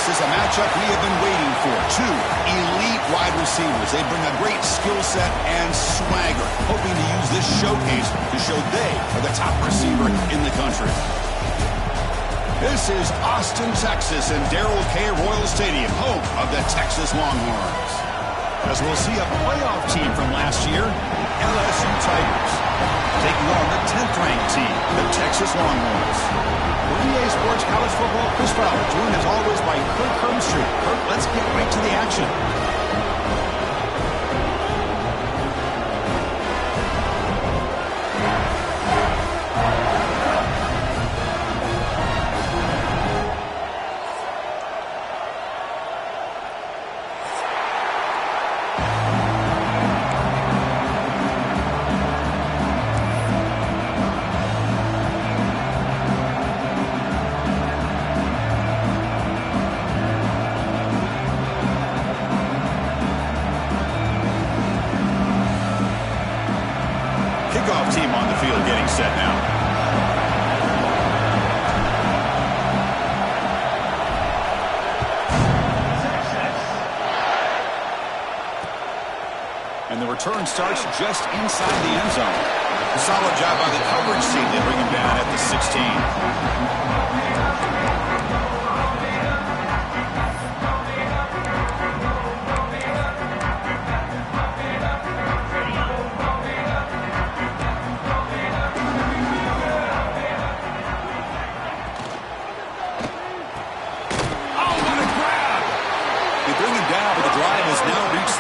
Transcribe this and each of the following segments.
This is a matchup we have been waiting for. Two elite wide receivers. They bring a great skill set and swagger, hoping to use this showcase to show they are the top receiver in the country. This is Austin, Texas, and Darrell K. Royal Stadium, home of the Texas Longhorns. As we'll see a playoff team from last year, LSU Tigers, taking on the 10th-ranked team, the Texas Longhorns. For EA Sports College Football, Chris Fowler, joined as always by Kirk Hermstreet. Kirk, let's get right to the action. Team on the field getting set now. And the return starts just inside the end zone. Solid job by the coverage team. They bring him down at the 16.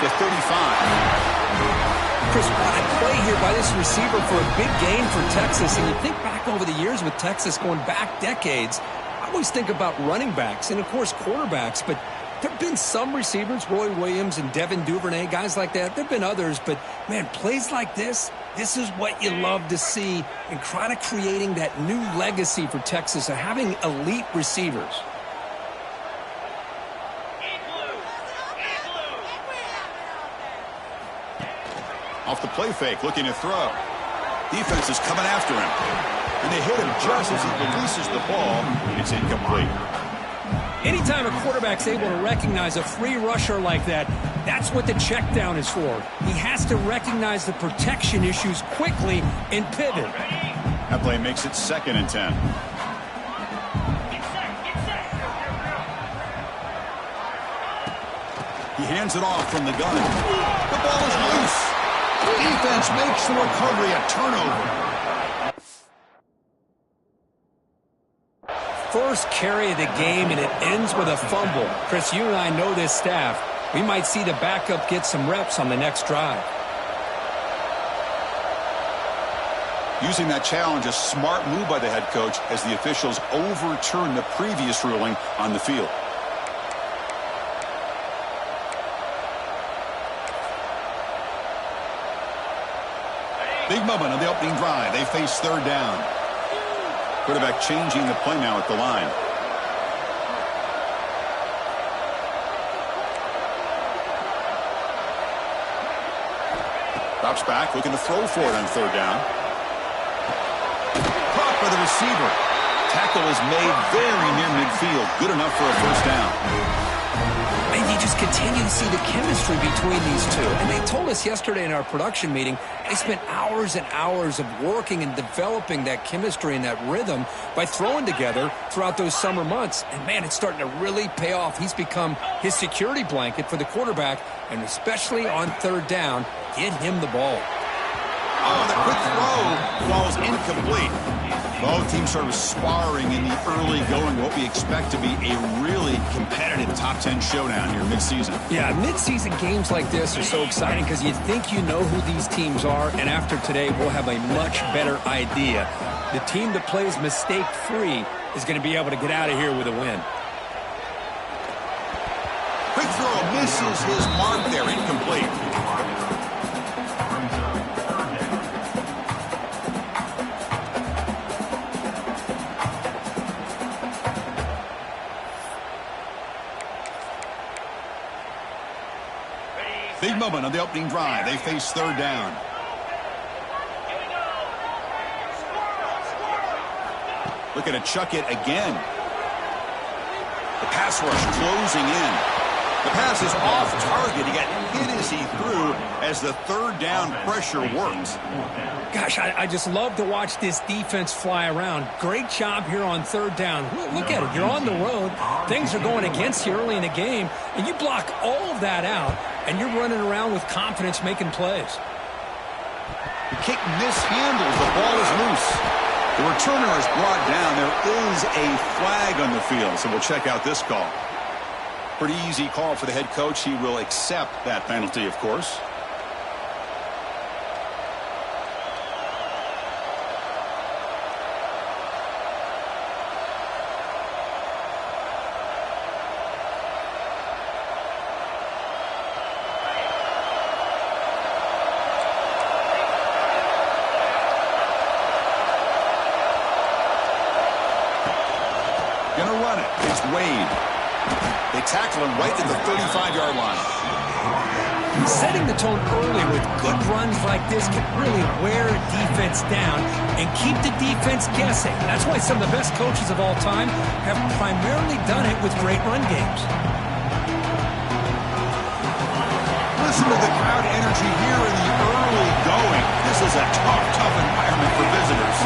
The 35. Chris, what a play here by this receiver for a big gain for Texas. And you think back over the years with Texas, going back decades, I always think about running backs and, of course, quarterbacks. But there have been some receivers, Roy Williams and Devin Duvernay, guys like that. There have been others. But, man, plays like this is what you love to see and kind of creating that new legacy for Texas of having elite receivers. Off the play fake, looking to throw. Defense is coming after him. And they hit him just as he releases the ball. It's incomplete. Anytime a quarterback's able to recognize a free rusher like that, that's what the check down is for. He has to recognize the protection issues quickly and pivot. That play makes it 2nd and 10. He hands it off from the gun. The ball is loose. Defense makes the recovery a turnover. First carry of the game, and it ends with a fumble. Chris, you and I know this staff. We might see the backup get some reps on the next drive. Using that challenge, a smart move by the head coach as the officials overturn the previous ruling on the field. Big moment on the opening drive. They face 3rd down. Quarterback changing the play now at the line. Drops back, looking to throw for it on 3rd down. Caught by the receiver. Tackle is made very near midfield. Good enough for a 1st down. And you just continue to see the chemistry between these two. And they told us yesterday in our production meeting, they spent hours and hours of working and developing that chemistry and that rhythm by throwing together throughout those summer months. And, man, it's starting to really pay off. He's become his security blanket for the quarterback, and especially on 3rd down, get him the ball. Oh, the quick throw falls incomplete. Both teams sort of sparring in the early going, what we expect to be a really competitive top 10 showdown here midseason. Yeah, midseason games like this are so exciting because you think you know who these teams are, and after today we'll have a much better idea. The team that plays mistake-free is going to be able to get out of here with a win. Quick throw misses his mark there, incomplete. Big moment on the opening drive. They face 3rd down. Looking to chuck it again. The pass rush closing in. The pass is off target. He got hit as he threw as the third down pressure works. Gosh, I just love to watch this defense fly around. Great job here on third down. Look at it. You're on the road. Things are going against you early in the game, and you block all of that out, and you're running around with confidence making plays. The kick mishandles. The ball is loose. The returner is brought down. There is a flag on the field, so we'll check out this call. Pretty easy call for the head coach. He will accept that penalty, of course. Gonna run it. It's Wade. They tackle him right at the 35-yard line. Setting the tone early with good runs like this can really wear a defense down and keep the defense guessing. That's why some of the best coaches of all time have primarily done it with great run games. Listen to the crowd energy here in the early going. This is a tough environment for visitors.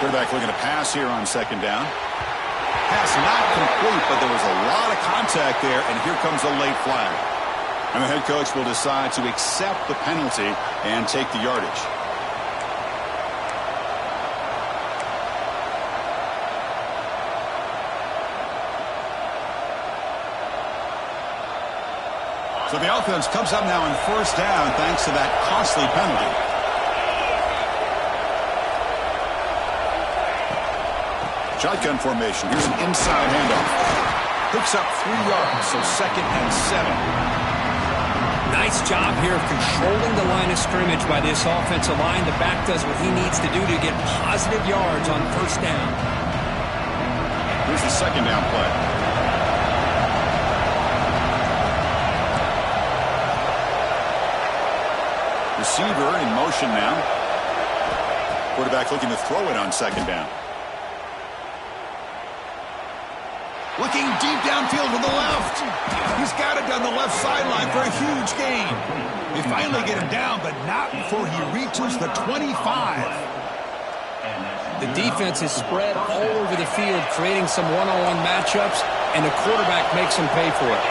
Quarterback looking to pass here on second down. Pass not complete, but there was a lot of contact there, and here comes a late flag. And the head coach will decide to accept the penalty and take the yardage. So the offense comes up now on first down thanks to that costly penalty. Shotgun formation. Here's an inside handoff. Picks up 3 yards, so 2nd and 7. Nice job here of controlling the line of scrimmage by this offensive line. The back does what he needs to do to get positive yards on first down. Here's the second down play. Receiver in motion now. Quarterback looking to throw it on second down. Looking deep downfield to the left. He's got it down the left sideline for a huge gain. They finally get him down, but not before he reaches the 25. The defense is spread all over the field, creating some one-on-one matchups, and the quarterback makes them pay for it.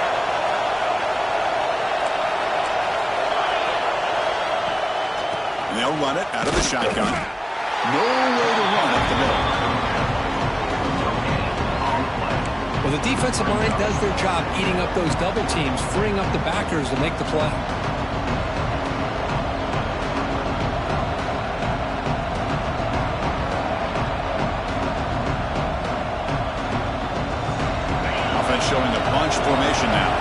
And they'll run it out of the shotgun. No way to run up the middle. Well, the defensive line does their job eating up those double teams, freeing up the backers to make the play. Offense showing a bunch formation now.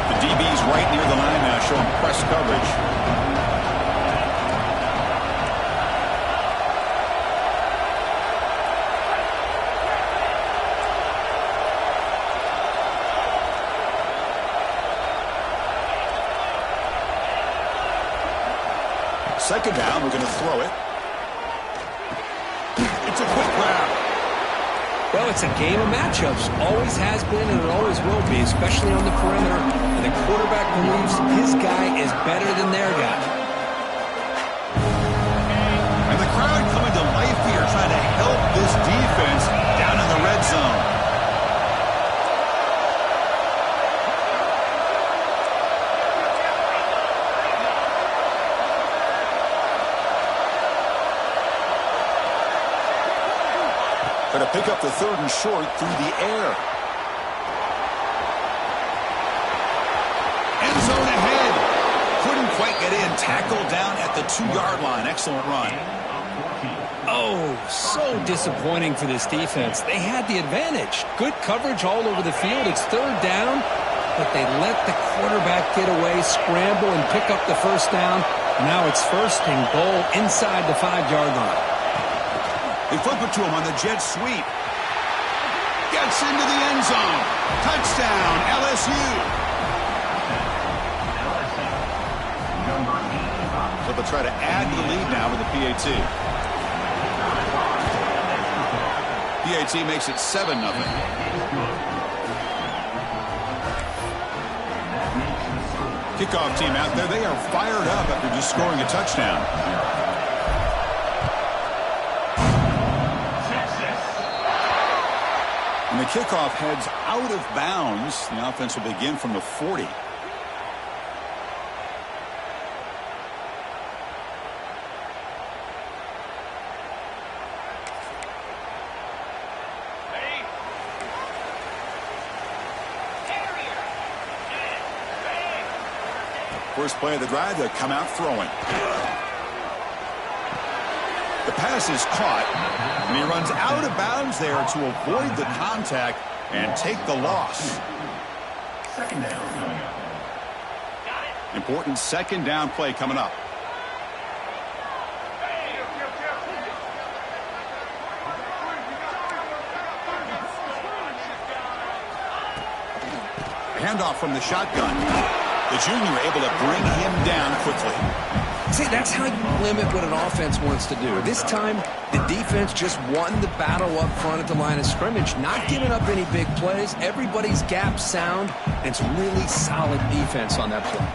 The DB's right near the line now showing press coverage. Second down, we're going to throw it. It's a quick grab. Well, it's a game of matchups. Always has been and it always will be, especially on the perimeter. And the quarterback believes his guy is better than their guy. And the crowd coming to life here, trying to help this defense down in the red zone. To pick up the third and short through the air. End zone ahead. Couldn't quite get in. Tackled down at the 2-yard line. Excellent run. Oh, so disappointing for this defense. They had the advantage. Good coverage all over the field. It's third down, but they let the quarterback get away, scramble, and pick up the first down. Now it's first and goal inside the 5-yard line. They flip it to him on the jet sweep. Gets into the end zone. Touchdown, LSU. but try to add to the lead now with the PAT. PAT makes it 7-0. Kickoff team out there. They are fired up after just scoring a touchdown. And the kickoff heads out of bounds. The offense will begin from the 40. First play of the drive, they'll come out throwing. The pass is caught, and he runs out of bounds there to avoid the contact and take the loss. Second down. Important second down play coming up. Handoff from the shotgun. The junior able to bring him down quickly. See, that's how you limit what an offense wants to do. This time, the defense just won the battle up front at the line of scrimmage, not giving up any big plays. Everybody's gap sound, and it's really solid defense on that play.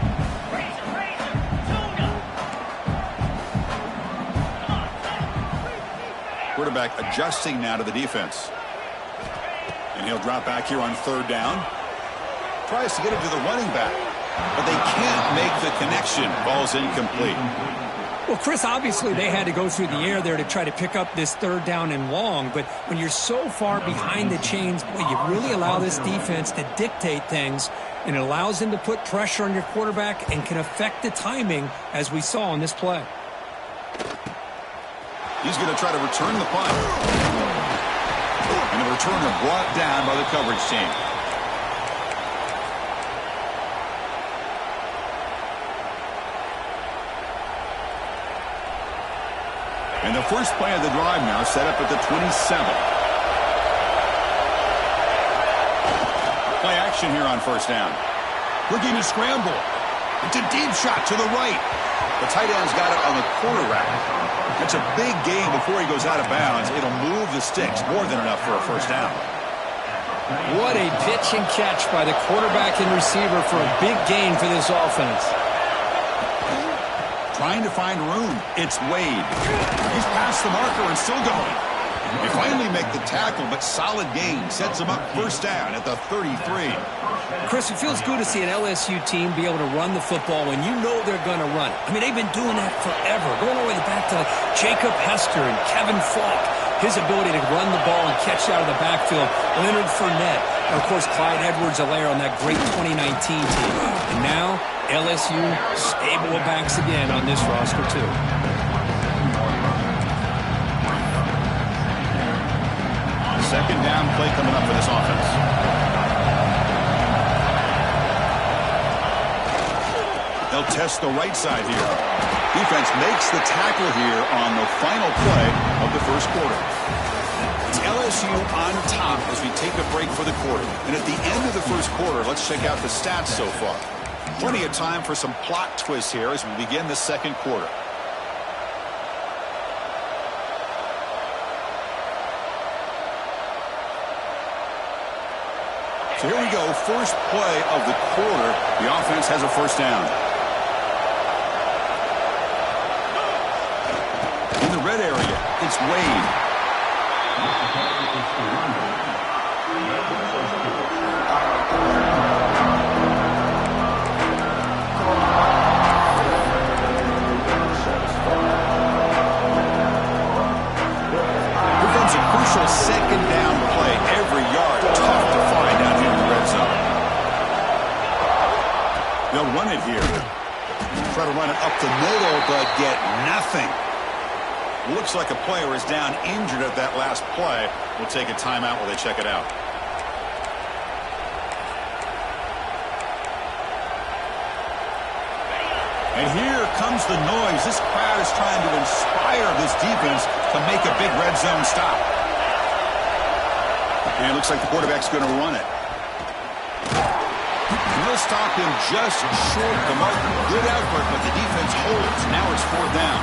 Quarterback adjusting now to the defense. And he'll drop back here on third down. Tries to get it to the running back, but they can't make the connection. Ball's incomplete. Well, Chris, obviously they had to go through the air there to try to pick up this third down and long, but when you're so far behind the chains, boy, you really allow this defense to dictate things, and it allows them to put pressure on your quarterback and can affect the timing, as we saw on this play. He's going to try to return the punt. And the returner brought down by the coverage team. And the first play of the drive now set up at the 27. Play action here on first down. Looking to scramble. It's a deep shot to the right. The tight end's got it on the corner rack. It's a big gain before he goes out of bounds. It'll move the sticks more than enough for a first down. What a pitch and catch by the quarterback and receiver for a big gain for this offense. Trying to find room. It's Wade. He's past the marker and still going. They finally make the tackle, but solid gain sets him up first down at the 33. Chris, it feels good to see an LSU team be able to run the football when you know they're going to run it. I mean, they've been doing that forever, going all the way back to Jacob Hester and Kevin Falk. His ability to run the ball and catch out of the backfield. Leonard Fournette. And, of course, Clyde Edwards-Helaire on that great 2019 team. And now, LSU stable of backs again on this roster, too. Second down play coming up for this offense. They'll test the right side here. Defense makes the tackle here on the final play of the first quarter. It's LSU on top as we take a break for the quarter. And at the end of the first quarter, let's check out the stats so far. Plenty of time for some plot twists here as we begin the second quarter. So here we go, first play of the quarter. The offense has a first down. In the red area, it's Wade. Becomes a crucial second down play. Every yard tough to find down here in the red zone. They'll run it here. Try to run it up the middle, but get nothing. Looks like a player is down injured at that last play. We'll take a timeout while they check it out. And here comes the noise. This crowd is trying to inspire this defense to make a big red zone stop. And it looks like the quarterback's going to run it. And he'll stop him just short of the mark. Good effort, but the defense holds. Now it's 4th down.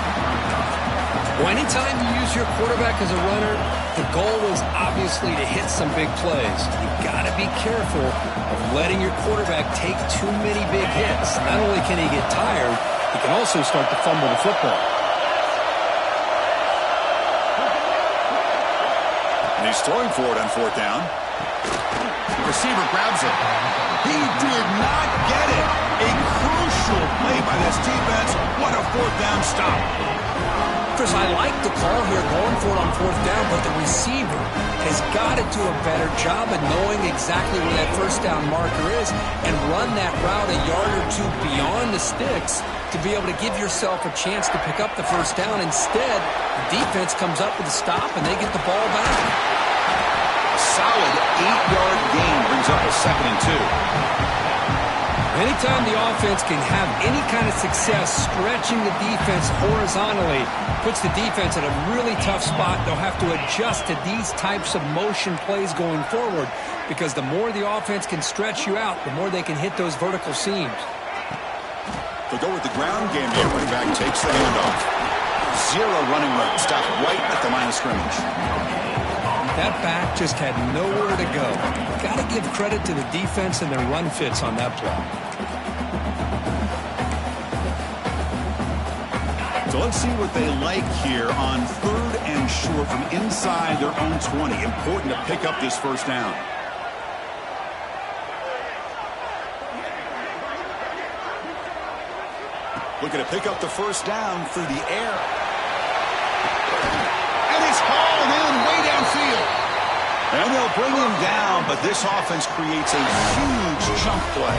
Well, anytime you use your quarterback as a runner, the goal is obviously to hit some big plays. You've got to be careful of letting your quarterback take too many big hits. Not only can he get tired, he can also start to fumble the football. And he's throwing for it on 4th down. The receiver grabs it. He did not get it. A crucial play by this defense. What a 4th down stop. Chris, I like the call here going for it on 4th down, but the receiver has got to do a better job of knowing exactly where that 1st down marker is and run that route a yard or two beyond the sticks to be able to give yourself a chance to pick up the 1st down. Instead, the defense comes up with a stop and they get the ball back. A solid 8-yard gain brings up a 2nd and 2. Anytime the offense can have any kind of success stretching the defense horizontally, puts the defense in a really tough spot. They'll have to adjust to these types of motion plays going forward because the more the offense can stretch you out, the more they can hit those vertical seams. They'll go with the ground game here. Running back takes the handoff. 0 running room. Stopped right at the line of scrimmage. That back just had nowhere to go. Got to give credit to the defense and their run fits on that play. So let's see what they like here on 3rd and short from inside their own 20. Important to pick up this 1st down. Looking to pick up the 1st down through the air. And he's hauled in way downfield. And they'll bring him down, but this offense creates a huge chunk play.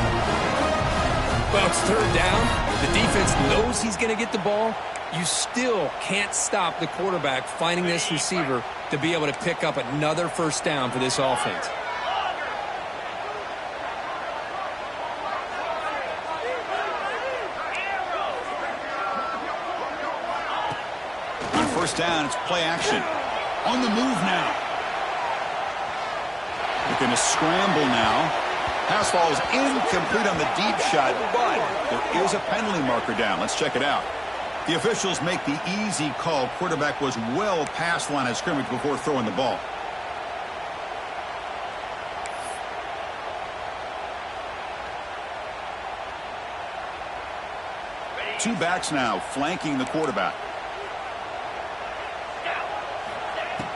Well, it's 3rd down. The defense knows he's going to get the ball. You still can't stop the quarterback finding this receiver to be able to pick up another 1st down for this offense. On 1st down, it's play action. On the move now. Looking to scramble now. Pass ball is incomplete on the deep shot, but there is a penalty marker down. Let's check it out. The officials make the easy call. Quarterback was well past the line of scrimmage before throwing the ball. Two backs now flanking the quarterback.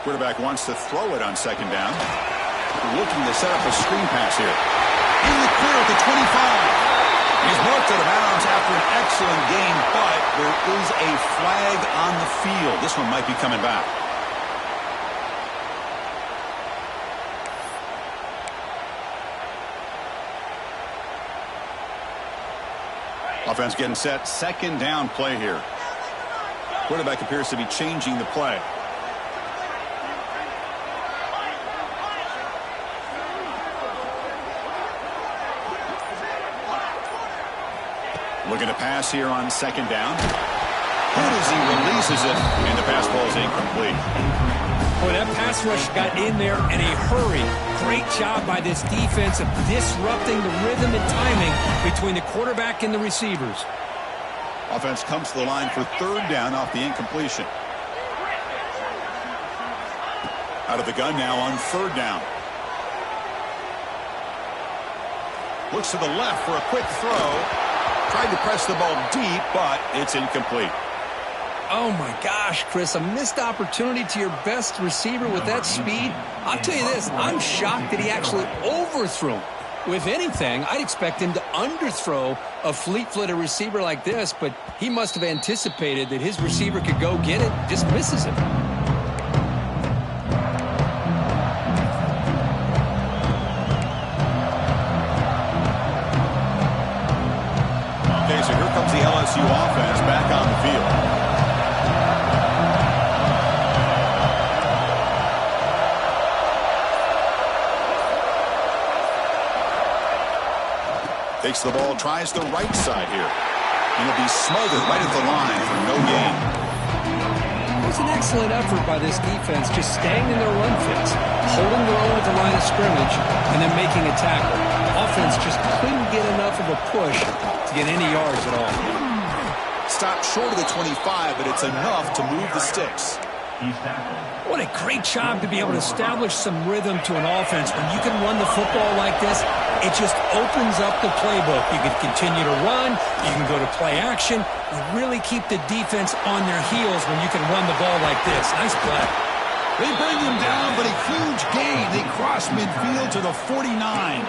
Quarterback wants to throw it on 2nd down. Looking to set up a screen pass here. In the clear at the 25. He's marked out of bounds after an excellent game, but there is a flag on the field. This one might be coming back. Offense getting set. 2nd down play here. Quarterback appears to be changing the play. Looking to pass here on 2nd down. Good as he releases it, and the pass ball is incomplete. Boy, that pass rush got in there in a hurry. Great job by this defense of disrupting the rhythm and timing between the quarterback and the receivers. Offense comes to the line for 3rd down off the incompletion. Out of the gun now on 3rd down. Looks to the left for a quick throw. Tried to press the ball deep, but it's incomplete. Oh, my gosh, Chris, a missed opportunity to your best receiver with that speed. I'll tell you this, I'm shocked that he actually overthrew him. With anything, I'd expect him to underthrow a fleet-footed receiver like this, but he must have anticipated that his receiver could go get it, just misses it. Okay, so here comes the LSU offense back on the field. Takes the ball, tries the right side here. And he'll be smothered right at the line for no gain. It was an excellent effort by this defense, just staying in their run fits, holding their own at the line of scrimmage, and then making a tackle. offense just couldn't get enough of a push to get any yards at all. Stopped short of the 25, but it's enough to move the sticks. What a great job to be able to establish some rhythm to an offense. When you can run the football like this, it just opens up the playbook. You can continue to run. You can go to play action. You really keep the defense on their heels when you can run the ball like this. Nice play. They bring him down, but a huge gain. They cross midfield to the 49.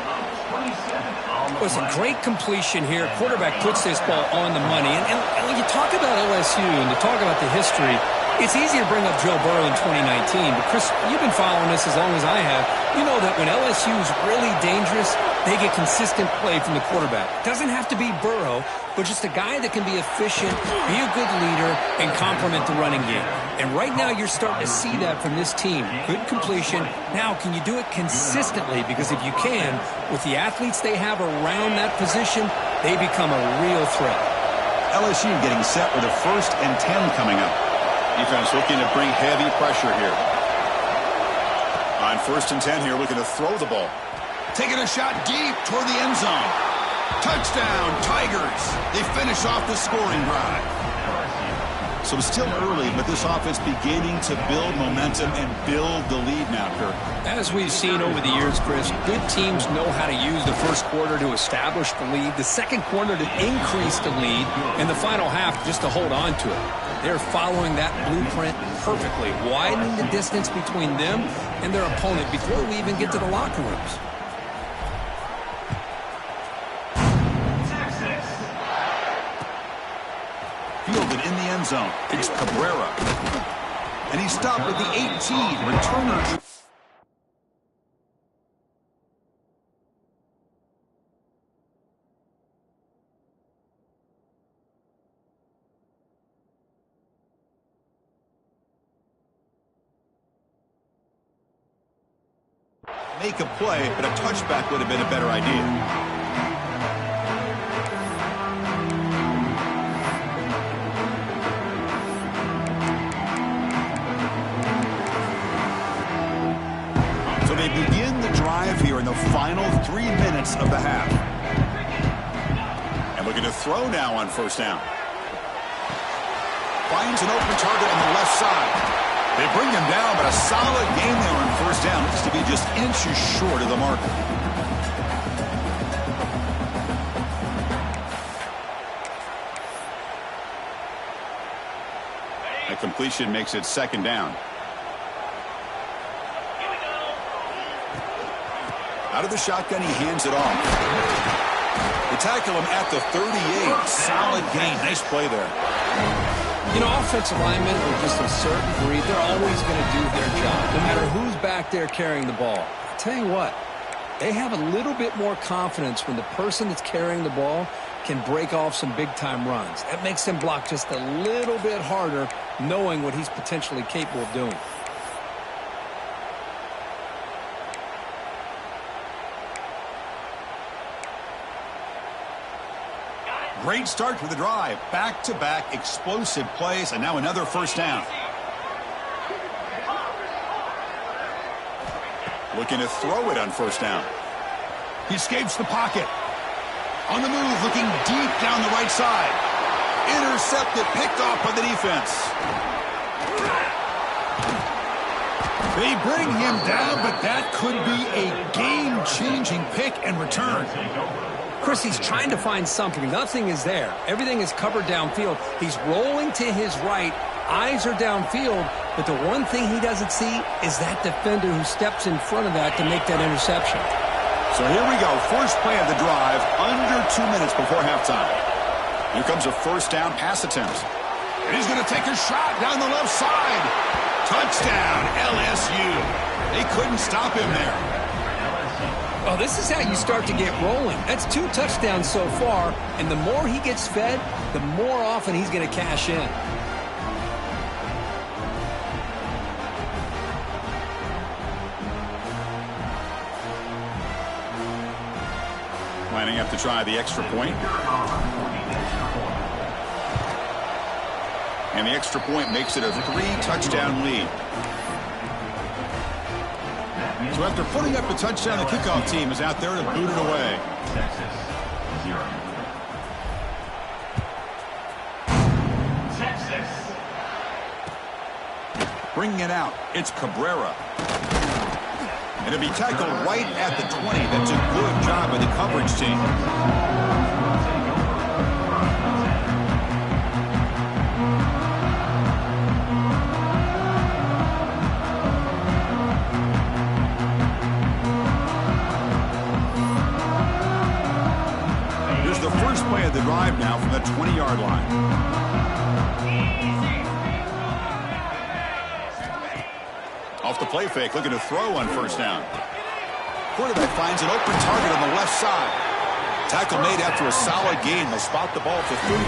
It was a great completion here. Quarterback puts this ball on the money. And when you talk about LSU and to talk about the history, it's easy to bring up Joe Burrow in 2019. But, Chris, you've been following this as long as I have. You know that when LSU is really dangerous, they get consistent play from the quarterback. Doesn't have to be Burrow, but just a guy that can be efficient, be a good leader, and complement the running game. And right now you're starting to see that from this team. Good completion. Now, can you do it consistently? Because if you can, with the athletes they have around that position, they become a real threat. LSU getting set with a 1st and 10 coming up. Defense looking to bring heavy pressure here. On 1st and 10 here, looking to throw the ball. Taking a shot deep toward the end zone. Touchdown, Tigers. They finish off the scoring drive. So it's still early, but this offense beginning to build momentum and build the lead now, Kirk. As we've seen over the years, Chris, good teams know how to use the first quarter to establish the lead, the second quarter to increase the lead, and the final half just to hold on to it. They're following that blueprint perfectly, widening the distance between them and their opponent before we even get to the locker rooms. Fielded in the end zone. It's Cabrera. And he stopped at the 18. Returner. Make a play, but a touchback would have been a better idea. So they begin the drive here in the final 3 minutes of the half. And looking to throw now on 1st down. Finds an open target on the left side. They bring him down, but a solid game there on 1st down. Looks to be just inches short of the marker. That completion makes it 2nd down. Out of the shotgun, he hands it off. They tackle him at the 38. Solid gain. Nice play there. You know, offensive linemen are just a certain breed. They're always going to do their job, no matter who's back there carrying the ball. I'll tell you what, they have a little bit more confidence when the person that's carrying the ball can break off some big-time runs. That makes them block just a little bit harder, knowing what he's potentially capable of doing. Great start to the drive. Back-to-back explosive plays, and now another 1st down. Looking to throw it on 1st down. He escapes the pocket. On the move, looking deep down the right side. Intercepted, picked off by the defense. They bring him down, but that could be a game-changing pick and return. Chris, he's trying to find something. Nothing is there. Everything is covered downfield. He's rolling to his right. Eyes are downfield. But the one thing he doesn't see is that defender who steps in front of that to make that interception. So here we go. First play of the drive, under 2 minutes before halftime. Here comes a 1st down pass attempt. And he's going to take a shot down the left side. Touchdown, LSU. They couldn't stop him there. Well, this is how you start to get rolling. That's 2 touchdowns so far, and the more he gets fed, the more often he's going to cash in. Lining up to try the extra point. And the extra point makes it a 3-touchdown lead. So after putting up the touchdown, the kickoff team is out there to boot it away. Texas, 0. Texas. Bringing it out, it's Cabrera. And it'll be tackled right at the 20. That's a good job by the coverage team. Here's the first play of the drive now from the 20-yard line. Off the play fake, looking to throw on first down. Quarterback finds an open target on the left side. Tackle made after a solid gain. They'll spot the ball at the 31.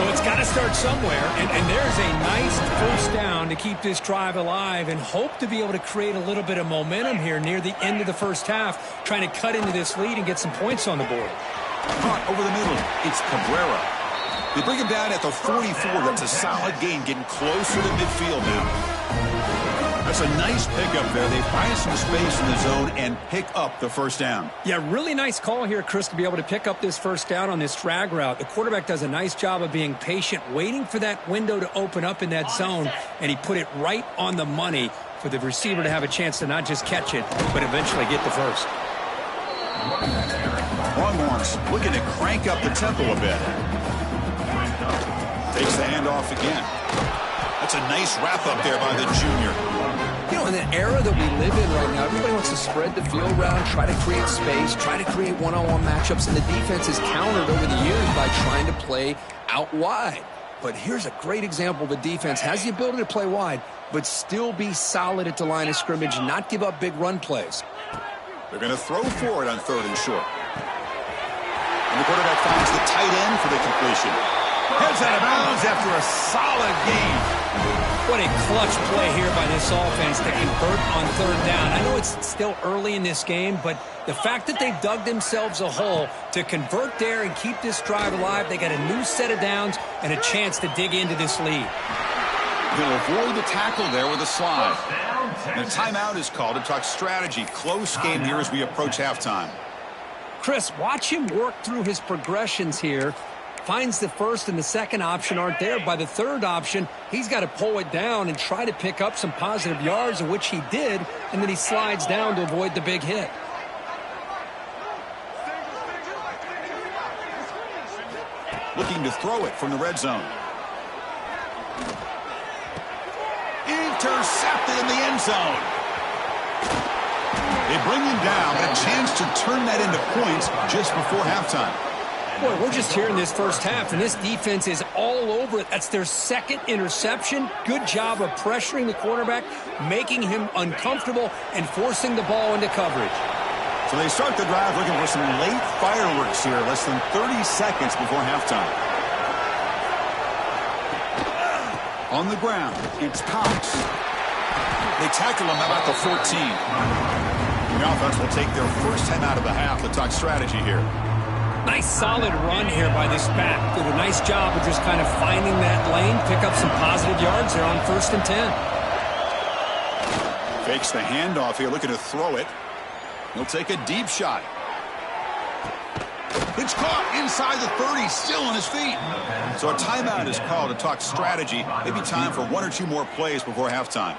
Well, it's got to start somewhere, and there's a nice first down to keep this drive alive and hope to be able to create a little bit of momentum here near the end of the first half, trying to cut into this lead and get some points on the board. Caught over the middle. It's Cabrera. They bring him down at the 44. That's a solid gain, getting closer to midfield now. That's a nice pickup there. They find some space in the zone and pick up the first down. Yeah, really nice call here, Chris, to be able to pick up this first down on this drag route. The quarterback does a nice job of being patient, waiting for that window to open up in that zone, and he put it right on the money for the receiver to have a chance to not just catch it, but eventually get the first. Longhorns looking to crank up the tempo a bit. Takes the handoff again. That's a nice wrap-up there by the junior. You know, in the era that we live in right now, everybody wants to spread the field around, try to create space, try to create one-on-one matchups, and the defense is countered over the years by trying to play out wide. But here's a great example. The defense has the ability to play wide, but still be solid at the line of scrimmage, not give up big run plays. They're going to throw for it on 3rd and short. And the quarterback finds the tight end for the completion. Heads out of bounds after a solid gain. What a clutch play here by this offense to convert on 3rd down. I know it's still early in this game, but the fact that they've dug themselves a hole to convert there and keep this drive alive, they got a new set of downs and a chance to dig into this lead. He'll avoid the tackle there with a slide. And a timeout is called to talk strategy. Close game here as we approach halftime. Chris, watch him work through his progressions here. Finds the first and the second option aren't there. By the third option, he's got to pull it down and try to pick up some positive yards, of which he did, and then he slides down to avoid the big hit. Looking to throw it from the red zone. Intercepted in the end zone. They bring him down, but a chance to turn that into points just before halftime. Boy, we're just here in this first half, and this defense is all over it. That's their second interception. Good job of pressuring the quarterback, making him uncomfortable, and forcing the ball into coverage. So they start the drive looking for some late fireworks here, less than 30 seconds before halftime. On the ground, it's Cox. They tackle him about the 14. The offense will take their first time out of the half to talk strategy here. Nice solid run here by this back. Did a nice job of just kind of finding that lane, pick up some positive yards there on 1st and 10. Fakes the handoff here, looking to throw it. He'll take a deep shot. It's caught inside the 30, still on his feet. So a timeout is called to talk strategy. Maybe time for 1 or 2 more plays before halftime.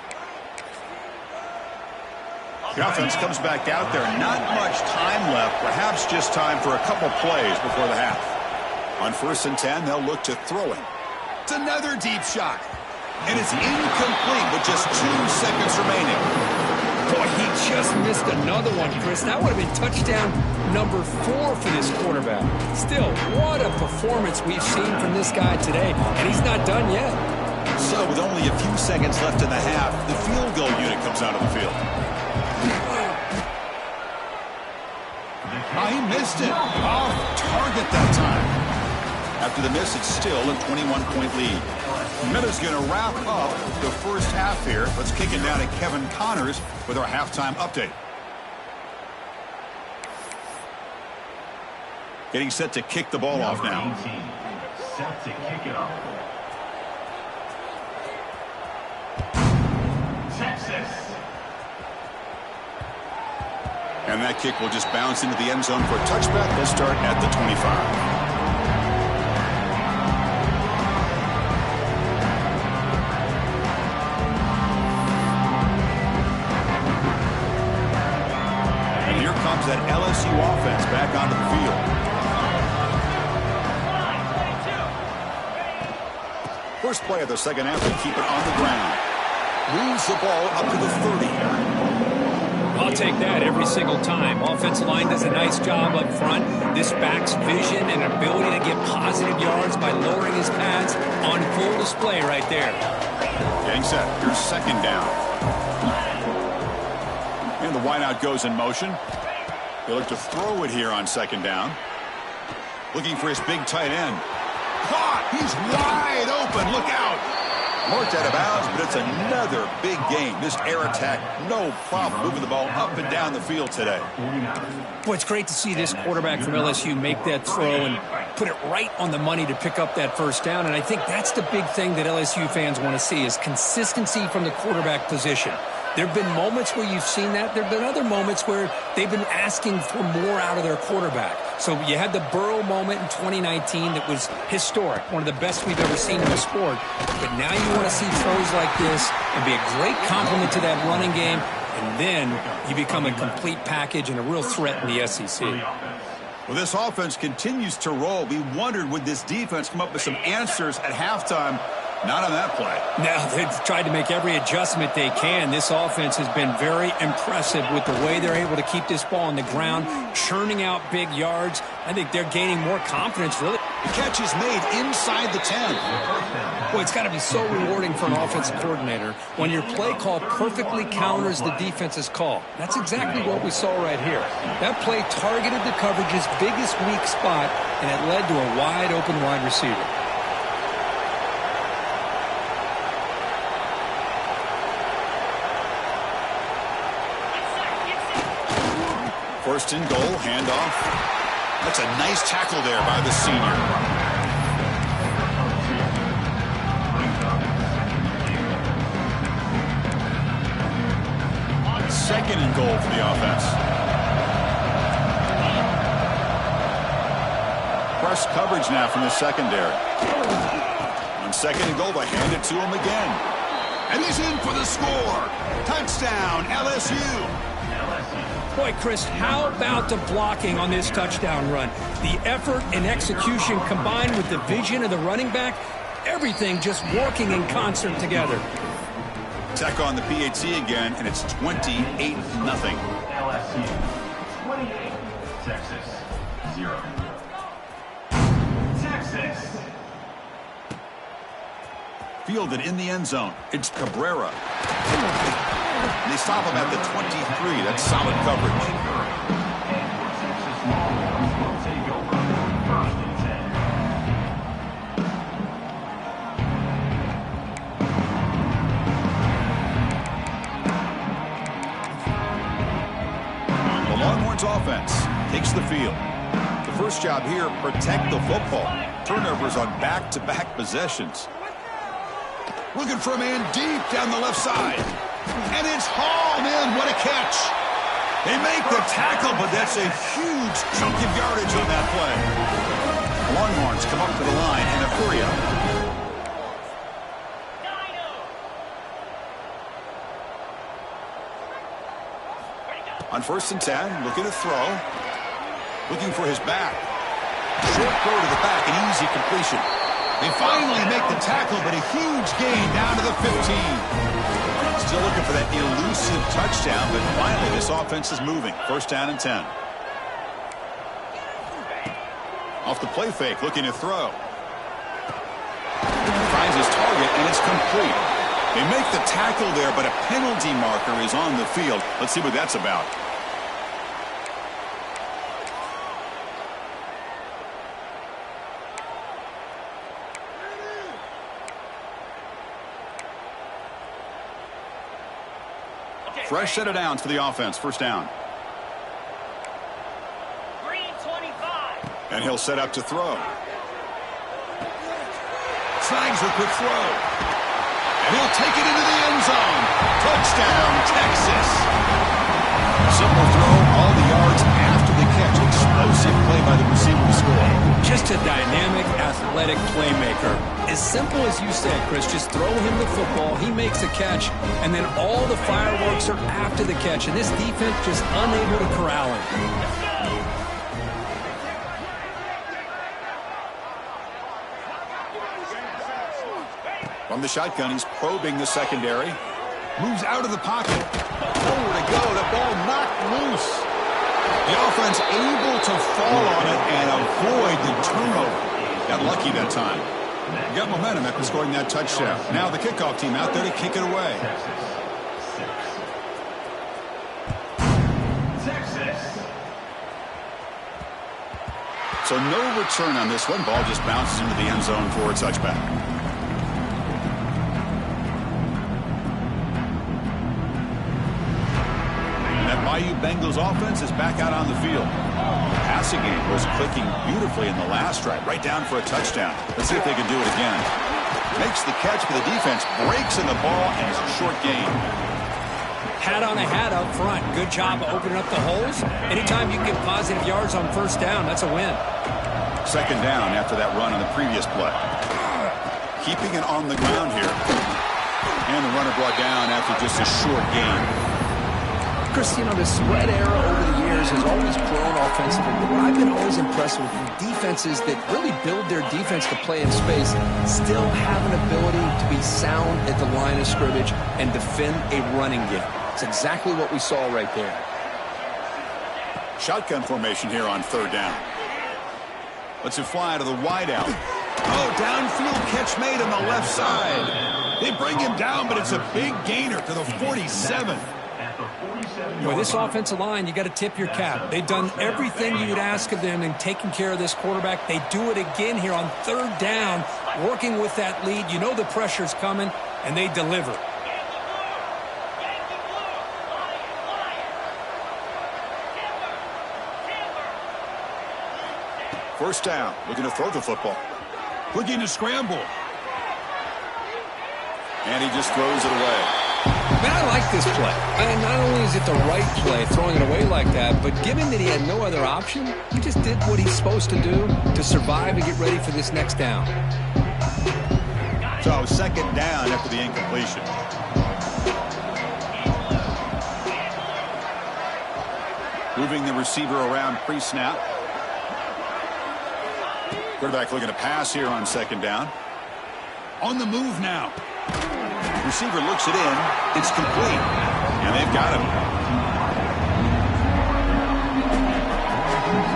The offense comes back out there. Not much time left. Perhaps just time for a couple plays before the half. On 1st and 10, they'll look to throw it. It's another deep shot. And it's incomplete with just 2 seconds remaining. Boy, he just missed another one, Chris. That would have been touchdown number 4 for this quarterback. Still, what a performance we've seen from this guy today. And he's not done yet. So with only a few seconds left in the half, the field goal unit comes out of the field. He missed it. Off target that time. After the miss, it's still a 21-point lead. Meta's going to wrap up the first half here. Let's kick it down to Kevin Connors with our halftime update. Getting set to kick the ball off now. Set to kick it off. Texas. And that kick will just bounce into the end zone for a touchback. They'll start at the 25. That LSU offense back onto the field. First play of the second half, they keep it on the ground. Moves the ball up to the 30. I'll take that every single time. Offensive line does a nice job up front. This back's vision and ability to get positive yards by lowering his pads on full display right there. Getting set. Here's second down. And the wideout goes in motion. They look to throw it here on second down. Looking for his big tight end. Caught! He's wide open. Look out! Marked out of bounds, but it's another big game. This air attack, no problem moving the ball up and down the field today. Boy, it's great to see this quarterback from LSU make that throw and put it right on the money to pick up that first down. And I think that's the big thing that LSU fans want to see is consistency from the quarterback position. There have been moments where you've seen that. There have been other moments where they've been asking for more out of their quarterback. So you had the Burrow moment in 2019 that was historic, one of the best we've ever seen in the sport. But now you want to see throws like this and be a great complement to that running game, and then you become a complete package and a real threat in the SEC. Well, this offense continues to roll. We wondered, would this defense come up with some answers at halftime? Not on that play. Now, they've tried to make every adjustment they can. This offense has been very impressive with the way they're able to keep this ball on the ground, churning out big yards. I think they're gaining more confidence, really. The catch is made inside the 10. Boy, it's got to be so rewarding for an offensive coordinator when your play call perfectly counters the defense's call. That's exactly what we saw right here. That play targeted the coverage's biggest weak spot, and it led to a wide-open wide receiver. First and goal, handoff. That's a nice tackle there by the senior. Second and goal for the offense. Press coverage now from the secondary. On second and goal, they hand it to him again. And he's in for the score. Touchdown, LSU. Boy, Chris, how about the blocking on this touchdown run? The effort and execution combined with the vision of the running back, everything just working in concert together. Tech on the PAT again, and it's 28-0. LSU 28, Texas 0. Texas. Fielded in the end zone. It's Cabrera. And they stop him at the 23. That's solid coverage. The Longhorns offense takes the field. The first job here, protect the football. Turnovers on back-to-back possessions. Looking for a man deep down the left side. And it's hauled in. What a catch. They make the tackle, but that's a huge chunk of yardage on that play. Longhorns come up to the line in a hurry up. On first and 10, looking to throw. Looking for his back. Short throw to the back, an easy completion. They finally make the tackle, but a huge gain down to the 15. Still looking for that elusive touchdown, but finally this offense is moving. First down and 10. Off the play fake, looking to throw. Finds his target, and it's complete. They make the tackle there, but a penalty marker is on the field. Let's see what that's about. Fresh set of downs for the offense. First down. Green 25. And he'll set up to throw. Snags a quick throw. And he'll take it into the end zone. Touchdown, Texas. Simple throw. All the accuracy of play by the receiver to score. Just a dynamic, athletic playmaker. As simple as you said, Chris, just throw him the football, he makes a catch, and then all the fireworks are after the catch, and this defense just unable to corral him. From the shotgun, he's probing the secondary. Moves out of the pocket. Forward to go. The ball knocked loose. The offense able to fall on it and avoid the turnover. Got lucky that time. Got momentum after scoring that touchdown. Now the kickoff team out there to kick it away. So no return on this one. Ball just bounces into the end zone for a touchback. Bayou Bengals offense is back out on the field. The passing game was clicking beautifully in the last drive, right down for a touchdown. Let's see if they can do it again. Makes the catch, but the defense breaks in the ball, and it's a short gain. Hat on a hat up front. Good job of opening up the holes. Anytime you can get positive yards on first down, that's a win. Second down after that run on the previous play. Keeping it on the ground here. And the runner brought down after just a short gain. Chris, you know, the spread era over the years has always grown offensively, but what I've been always impressed with defenses that really build their defense to play in space still have an ability to be sound at the line of scrimmage and defend a running game. It's exactly what we saw right there. Shotgun formation here on third down. Lets it fly to the wideout. Oh, downfield catch made on the left side. They bring him down, but it's a big gainer to the 47. Boy, this offensive line, you got to tip your cap. They've done everything you would ask of them in taking care of this quarterback. They do it again here on third down, working with that lead. You know the pressure's coming, and they deliver. First down, looking to throw the football. Looking to scramble. And he just throws it away. Man, I like this play. And not only is it the right play, throwing it away like that, but given that he had no other option, he just did what he's supposed to do to survive and get ready for this next down. So second down after the incompletion. Moving the receiver around pre-snap. Quarterback looking to pass here on second down. On the move now. Receiver looks it in. It's complete. And they've got him.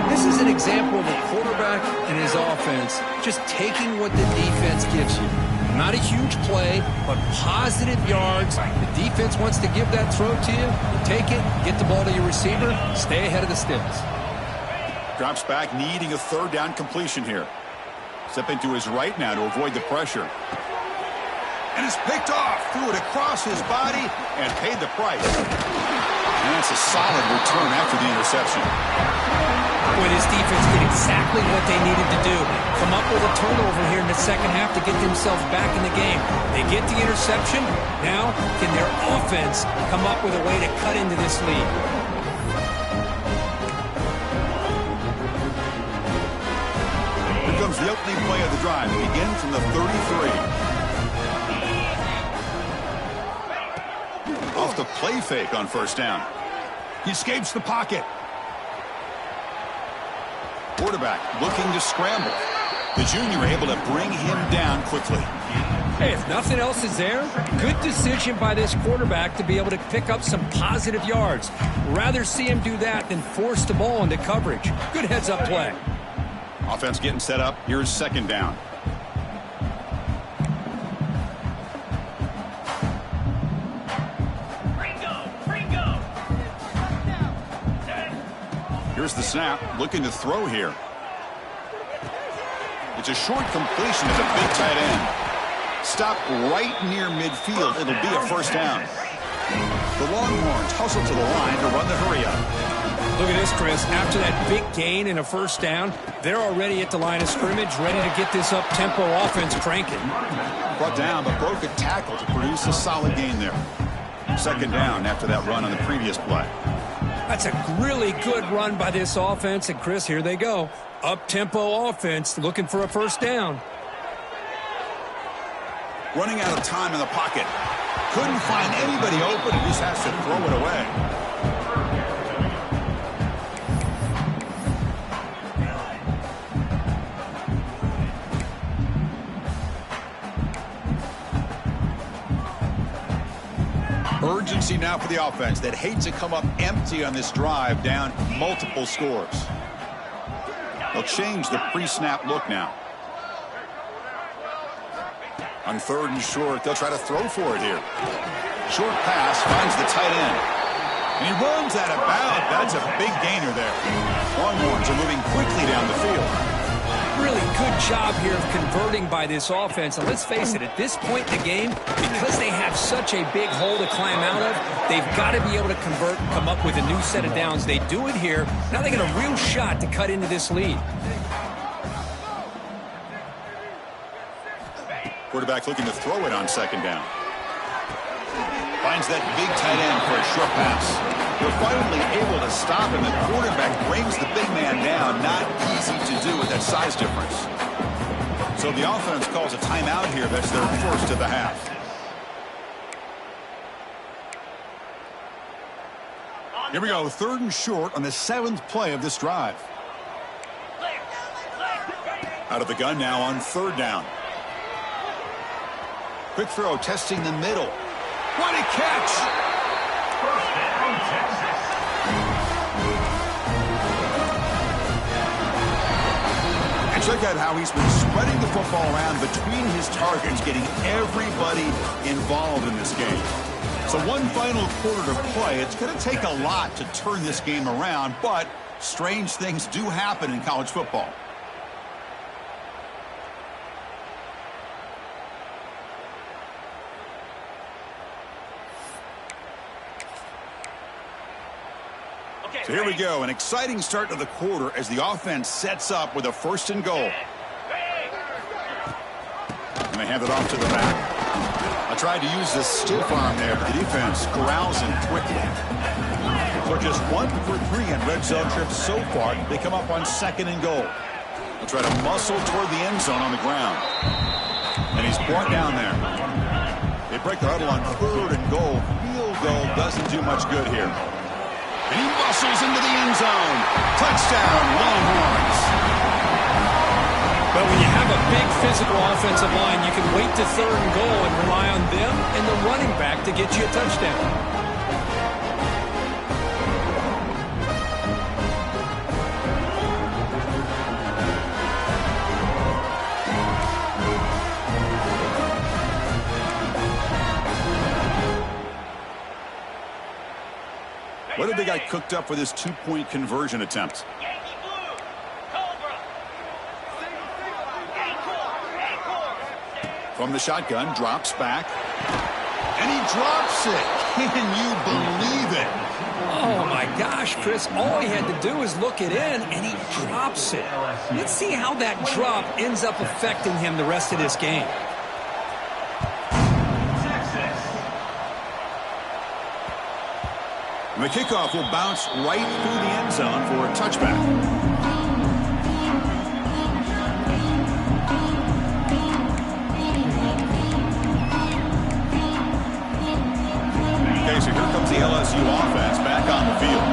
This is an example of a quarterback and his offense just taking what the defense gives you. Not a huge play, but positive yards. The defense wants to give that throw to you. Take it, get the ball to your receiver, stay ahead of the sticks. Drops back, needing a third down completion here. Stepping to his right now to avoid the pressure. And it's picked off. Threw it across his body and paid the price. And that's a solid return after the interception. Boy, this defense did exactly what they needed to do. Come up with a turnover here in the second half to get themselves back in the game. They get the interception. Now, can their offense come up with a way to cut into this lead? Here comes the opening play of the drive. It begins from the 33. Off the play fake on first down. He escapes the pocket. Quarterback looking to scramble. The junior able to bring him down quickly. Hey, if nothing else is there, good decision by this quarterback to be able to pick up some positive yards. Rather see him do that than force the ball into coverage. Good heads-up play. Offense getting set up. Here's second down. Here's the snap, looking to throw here. It's a short completion to the big tight end. Stopped right near midfield. It'll be a first down. The Longhorns hustle to the line to run the hurry up. Look at this, Chris. After that big gain and a first down, they're already at the line of scrimmage, ready to get this up-tempo offense cranking. Brought down, but broke a tackle to produce a solid gain there. Second down after that run on the previous play. That's a really good run by this offense. And, Chris, here they go. Up-tempo offense looking for a first down. Running out of time in the pocket. Couldn't find anybody open. He just has to throw it away. Urgency now for the offense that hate to come up empty on this drive, down multiple scores. They'll change the pre-snap look now. On 3rd and short, they'll try to throw for it here. Short pass finds the tight end. And he runs out of bounds. That's a big gainer there. Longhorns are moving quickly down the field. Really good job here of converting by this offense. And let's face it, at this point in the game, because they have such a big hole to climb out of, they've got to be able to convert and come up with a new set of downs. They do it here. Now they get a real shot to cut into this lead. Quarterback looking to throw it on 2nd down. Finds that big tight end for a short pass. They're finally able to stop him. The quarterback brings the big man down. Not easy to do with that size difference. So the offense calls a timeout here. That's their first of the half. Here we go. 3rd and short on the 7th play of this drive. Out of the gun now on 3rd down. Quick throw, testing the middle. What a catch! First down, Texas. And check out how he's been spreading the football around between his targets, getting everybody involved in this game. So one final quarter to play. It's going to take a lot to turn this game around, but strange things do happen in college football. So here we go, an exciting start to the quarter as the offense sets up with a 1st and goal. And they hand it off to the back. I tried to use the stiff arm there, but the defense corrals him quickly. So just 1 for 3 on red zone trips so far. They come up on 2nd and goal. They'll try to muscle toward the end zone on the ground. And he's brought down there. They break the huddle on 3rd and goal. Field goal doesn't do much good here. And he muscles into the end zone. Touchdown, Longhorns. But when you have a big physical offensive line, you can wait to 3rd and goal and rely on them and the running back to get you a touchdown. What did they got cooked up for this 2-point conversion attempt? From the shotgun, drops back. And he drops it. Can you believe it? Oh, my gosh, Chris. All he had to do is look it in, and he drops it. Let's see how that drop ends up affecting him the rest of this game. And the kickoff will bounce right through the end zone for a touchback. Okay, so here comes the LSU offense back on the field.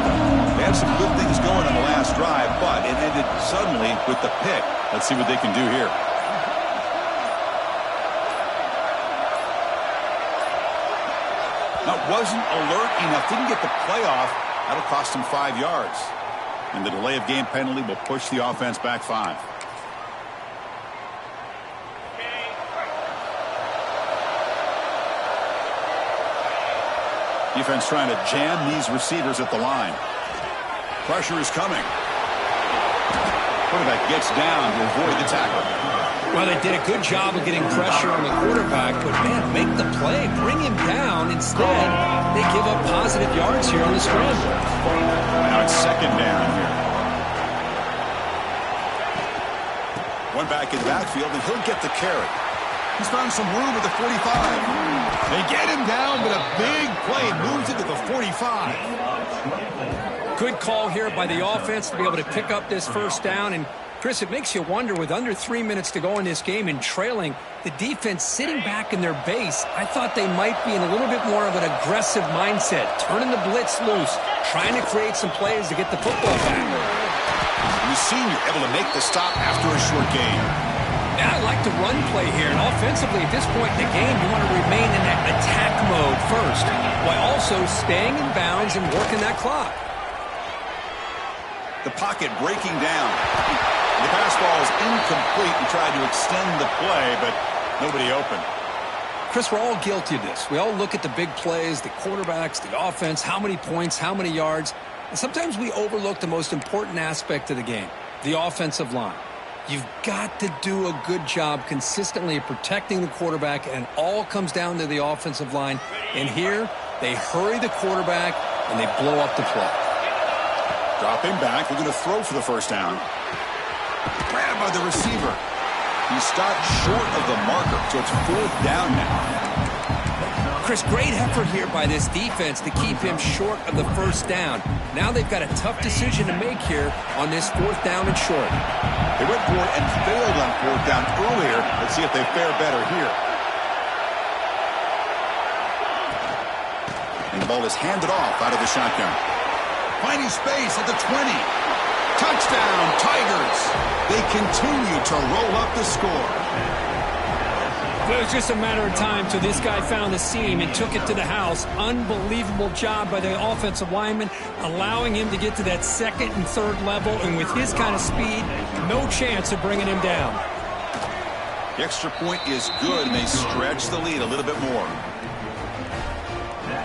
They had some good things going on the last drive, but it ended suddenly with the pick. Let's see what they can do here. That wasn't alert enough. Didn't get the play off. That'll cost him 5 yards. And the delay of game penalty will push the offense back 5. Defense trying to jam these receivers at the line. Pressure is coming. Quarterback gets down to avoid the tackle. Well, they did a good job of getting pressure on the quarterback, but, man, make the play, bring him down. Instead, they give up positive yards here on the scramble. Now it's 2nd down here. One back in the backfield, and he'll get the carry. He's found some room at the 45. They get him down, but a big play moves it to the 45. Good call here by the offense to be able to pick up this first down. And, Chris, it makes you wonder, with under 3 minutes to go in this game and trailing, the defense sitting back in their base, I thought they might be in a little bit more of an aggressive mindset, turning the blitz loose, trying to create some plays to get the football back. The senior able to make the stop after a short gain. Yeah, I like the run play here. And offensively, at this point in the game, you want to remain in that attack mode first, while also staying in bounds and working that clock. The pocket breaking down. The pass ball is incomplete and tried to extend the play, but nobody open. Chris, we're all guilty of this. We all look at the big plays, the quarterbacks, the offense, how many points, how many yards. And sometimes we overlook the most important aspect of the game, the offensive line. You've got to do a good job consistently of protecting the quarterback, and it all comes down to the offensive line. And here, they hurry the quarterback, and they blow up the play. Dropping back, looking to throw for the first down. Grabbed by the receiver. He stopped short of the marker, so it's 4th down now. Chris, great effort here by this defense to keep him short of the first down. Now they've got a tough decision to make here on this 4th down and short. They went for it and failed on 4th down earlier. Let's see if they fare better here. And the ball is handed off out of the shotgun. Finding space at the 20. Touchdown, Tigers. They continue to roll up the score. It was just a matter of time till this guy found the seam and took it to the house. Unbelievable job by the offensive lineman, allowing him to get to that 2nd and 3rd level. And with his kind of speed, no chance of bringing him down. The extra point is good, and they stretch the lead a little bit more.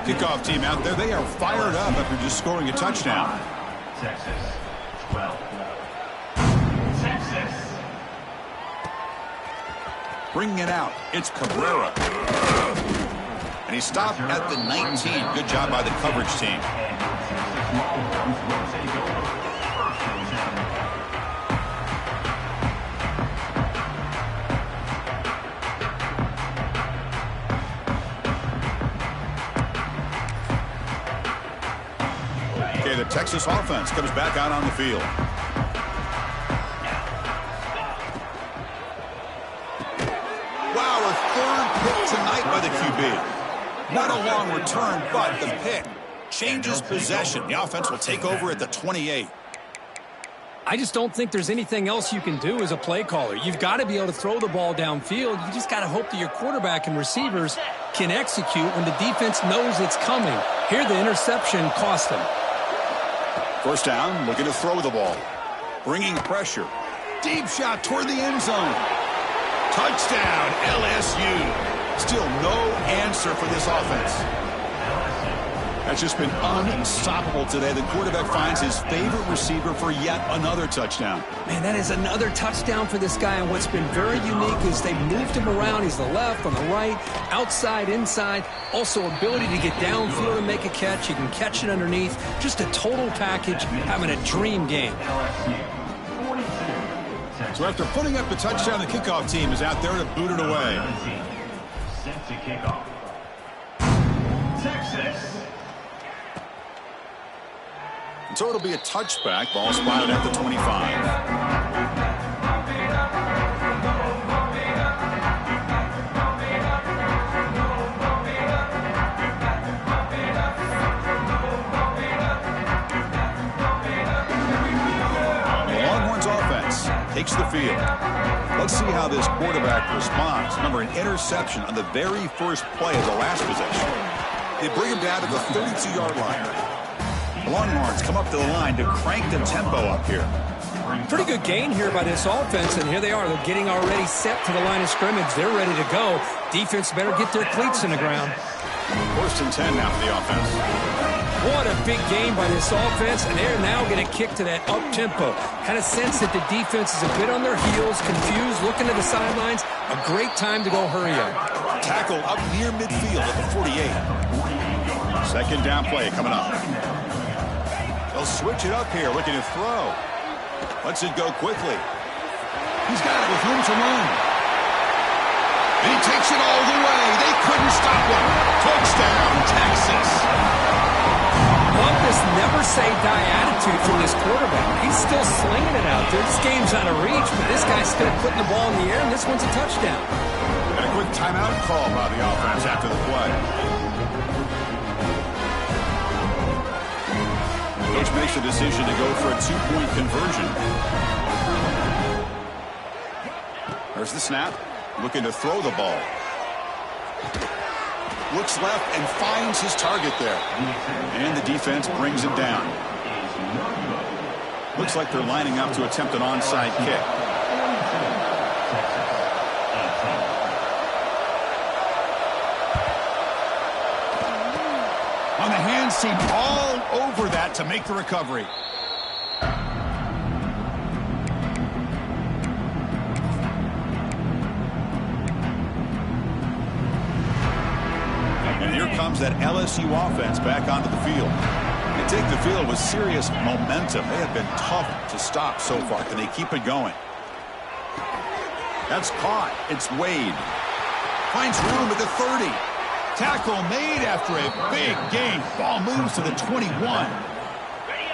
Kickoff team out there, they are fired up after just scoring a touchdown. Texas, 12. Texas. Bringing it out, it's Cabrera. And he stopped at the 19. Good job by the coverage team. Okay, the Texas offense comes back out on the field. Tonight by the QB. Not a long return, but the pick changes possession. The offense will take over at the 28. I just don't think there's anything else you can do as a play caller. You've got to be able to throw the ball downfield. You just got to hope that your quarterback and receivers can execute when the defense knows it's coming. Here, the interception cost them. First down, looking to throw the ball. Bringing pressure. Deep shot toward the end zone. Touchdown, LSU. Still no answer for this offense. That's just been unstoppable today. The quarterback finds his favorite receiver for yet another touchdown. Man, that is another touchdown for this guy. And what's been very unique is they've moved him around. He's the left, on the right, outside, inside. Also ability to get downfield and make a catch. You can catch it underneath. Just a total package, having a dream game. So after putting up the touchdown, the kickoff team is out there to boot it away. Set to kick off. Texas. And so it'll be a touchback. Ball spotted at the 25. Takes the field. Let's see how this quarterback responds. Remember, an interception on the very first play of the last possession. They bring him down to the 32-yard line. The Longhorns come up to the line to crank the tempo up here. Pretty good gain here by this offense, and here they are. They're getting already set to the line of scrimmage. They're ready to go. Defense better get their cleats in the ground. 1st and 10 now for the offense. What a big game by this offense, and they're now going to kick to that up-tempo. Kind of sense that the defense is a bit on their heels, confused, looking to the sidelines. A great time to go hurry up. Tackle up near midfield at the 48. 2nd down play coming up. They'll switch it up here, looking to throw. Lets it go quickly. He's got it with room to run. And he takes it all the way. They couldn't stop him. Touchdown, Texas. Love this never-say-die attitude from this quarterback. He's still slinging it out there. This game's out of reach, but this guy's still putting the ball in the air, and this one's a touchdown. And a quick timeout call by the offense after the play. Coach makes a decision to go for a two-point conversion. There's the snap. Looking to throw the ball. Looks left and finds his target there. And the defense brings him down. Looks like they're lining up to attempt an onside kick. On the hands team, all over that to make the recovery. And here comes that LSU offense back onto the field. They take the field with serious momentum. They have been tough to stop so far. Can they keep it going? That's caught. It's Wade. Finds room at the 30. Tackle made after a big gain. Ball moves to the 21.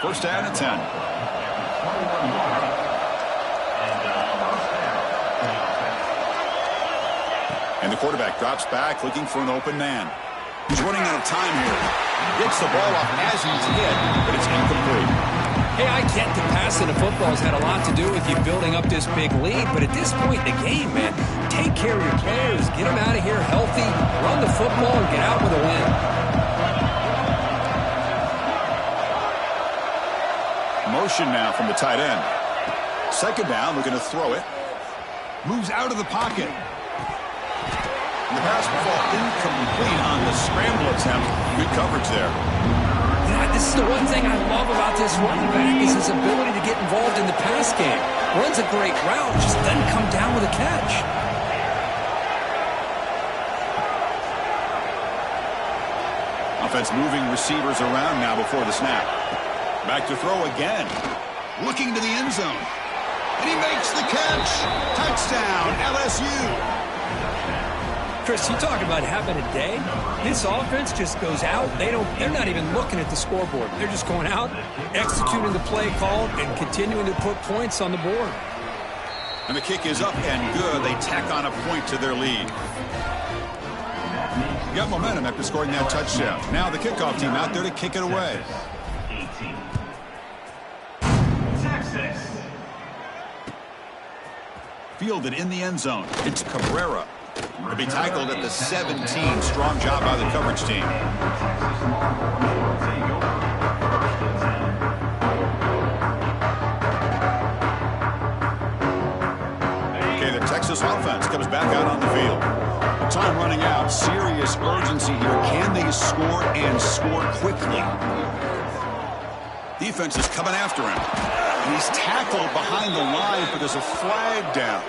First down and 10. And the quarterback drops back looking for an open man. He's running out of time here. Gets the ball off as he's hit, but it's incomplete. Hey, I get that passing the football has had a lot to do with you building up this big lead, but at this point in the game, man, take care of your players, get them out of here healthy, run the football, and get out with a win. Motion now from the tight end. Second down, looking to throw it. Moves out of the pocket. And the pass will fall incomplete on the scramble attempt. Good coverage there. This is the one thing I love about this running back is his ability to get involved in the pass game. Runs a great route, just doesn't come down with a catch. Offense moving receivers around now before the snap. Back to throw again. Looking to the end zone. And he makes the catch. Touchdown, LSU. Chris, you talk about having a day. This offense just goes out. They're not even looking at the scoreboard. They're just going out, executing the play called, and continuing to put points on the board. And the kick is up and good. They tack on a point to their lead. Got momentum after scoring that touchdown. Now the kickoff team out there to kick it away. Texas. Fielded in the end zone. It's Cabrera. To be tackled at the 17. Strong job by the coverage team. Okay, the Texas offense comes back out on the field. Time running out. Serious urgency here. Can they score and score quickly? Defense is coming after him. And he's tackled behind the line, but there's a flag down.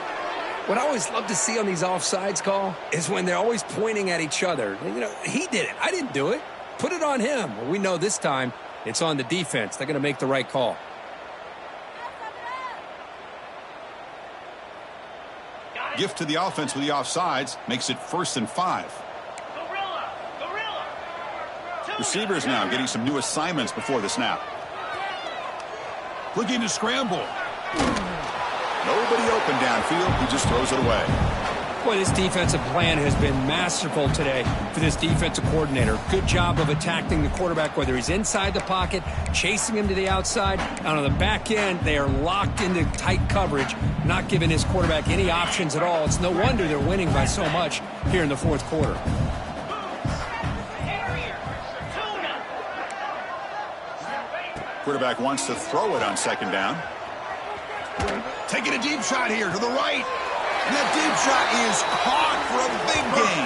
What I always love to see on these offsides call is when they're always pointing at each other. You know, he did it. I didn't do it. Put it on him. Well, we know this time it's on the defense. They're going to make the right call. Gift to the offense with the offsides. Makes it 1st and 5. Receivers now getting some new assignments before the snap. Looking to scramble. Nobody open downfield. He just throws it away. Boy, this defensive plan has been masterful today for this defensive coordinator. Good job of attacking the quarterback, whether he's inside the pocket, chasing him to the outside. And on the back end, they are locked into tight coverage, not giving his quarterback any options at all. It's no wonder they're winning by so much here in the fourth quarter. Quarterback wants to throw it on second down. Taking a deep shot here to the right. And that deep shot is caught for a big gain.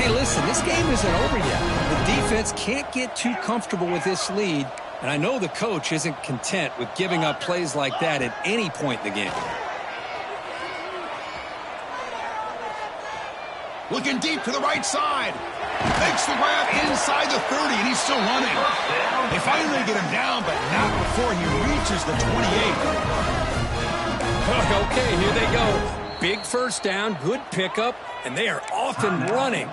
Hey, listen, this game isn't over yet. The defense can't get too comfortable with this lead, and I know the coach isn't content with giving up plays like that at any point in the game. Looking deep to the right side. Makes the grab inside the 30, and he's still running. They finally get him down, but not before he reaches the 28. Okay, here they go. Big first down, good pickup, and they are off and running.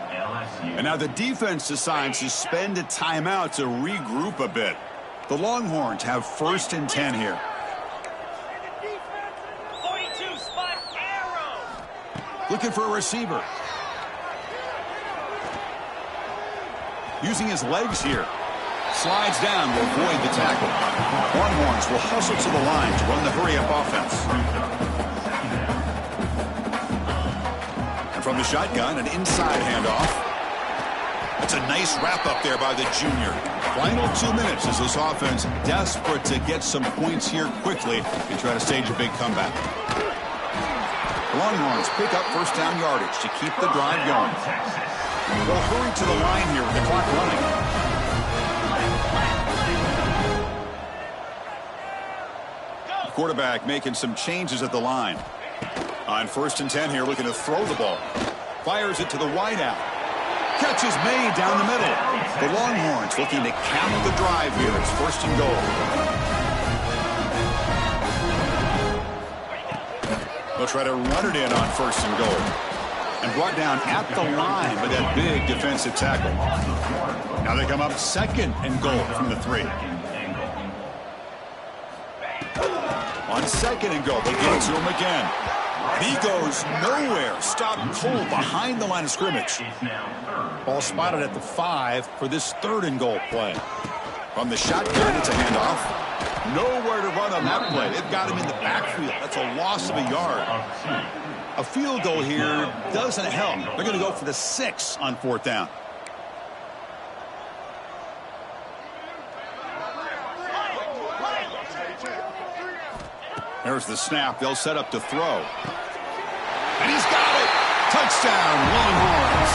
And now the defense decides to spend a timeout to regroup a bit. The Longhorns have 1st and 10 here. 42 spot arrow. Looking for a receiver. Using his legs here. Slides down to avoid the tackle. Longhorns will hustle to the line to run the hurry-up offense. And from the shotgun, an inside handoff. It's a nice wrap-up there by the junior. Final 2 minutes as this offense desperate to get some points here quickly and try to stage a big comeback. Longhorns pick up first down yardage to keep the drive going. They'll hurry to the line here with the clock running. Quarterback making some changes at the line. On 1st and 10 here, looking to throw the ball. Fires it to the wideout. Catch is made down the middle. The Longhorns looking to cap the drive here. It's 1st and goal. They'll try to run it in on 1st and goal. And brought down at the line by that big defensive tackle. Now they come up 2nd and goal from the 3. On 2nd and goal, they get it to him again. And he goes nowhere. Stopped cold behind the line of scrimmage. Ball spotted at the 5 for this 3rd and goal play. From the shotgun, it's a handoff. Nowhere to run on that play. They've got him in the backfield. That's a loss of a yard. A field goal here doesn't help. They're going to go for the 6 on 4th down. There's the snap. They'll set up to throw. And he's got it. Touchdown, Longhorns.